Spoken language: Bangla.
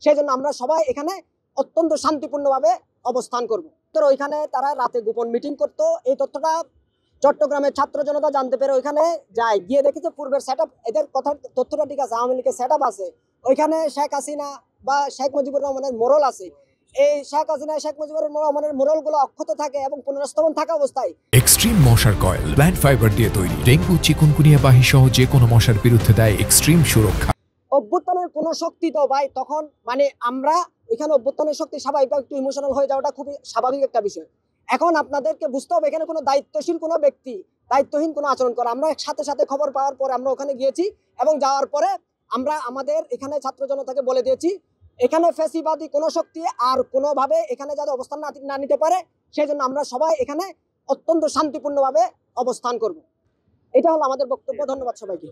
সেই জন্য আমরা সবাই এখানে অত্যন্ত শান্তিপূর্ণভাবে অবস্থান করব। তো ওইখানে তারা রাতে গোপন মিটিং করতো, এই তথ্যটা চট্টগ্রামের ছাত্র জনতা জানতে পেরে ওইখানে যায়, গিয়ে দেখেছে পূর্বের সেট আপ, এদের কথা তথ্যটা ঠিক আছে, আওয়ামী লীগের সেট আপ আছে ওইখানে, শেখ হাসিনা বা শেখ মুজিবুর রহমানের মোড়ল আছে। এই শেখ হাসিনা শেখ মুজিবুর রহমানের মোড়লগুলো অক্ষত থাকে এবং পুনরস্থাপন থাকা অবস্থায় এক্সট্রিম মশার কয়েল প্ল্যান্ট ফাইবার দিয়ে তৈরি, ডেঙ্গু চিকুনগুনিয়া বাহি সহ যে কোনো মশার বিরুদ্ধে দেয় এক্সট্রিম সুরক্ষা। অভ্যুত্থানের কোনো শক্তি তো ভাই তখন আমরা এখানে অভ্যুত্থানের শক্তি স্বাভাবিকভাবে একটু ইমোশনাল হয়ে যাওয়াটা খুবই স্বাভাবিক একটা বিষয়। এখন আপনাদেরকে বুঝতে হবে এখানে কোনো দায়িত্বশীল কোনো ব্যক্তি দায়িত্বহীন কোনো আচরণ করে। আমরা সাথে সাথে খবর পাওয়ার পরে আমরা ওখানে গিয়েছি এবং যাওয়ার পরে আমরা আমাদের এখানে ছাত্র জনতাকে বলে দিয়েছি এখানে ফ্যাসিবাদী কোনো শক্তি আর কোনোভাবে এখানে যাতে অবস্থান না নিতে পারে, সেই জন্য আমরা সবাই এখানে অত্যন্ত শান্তিপূর্ণভাবে অবস্থান করব। এটা হলো আমাদের বক্তব্য। ধন্যবাদ সবাইকে।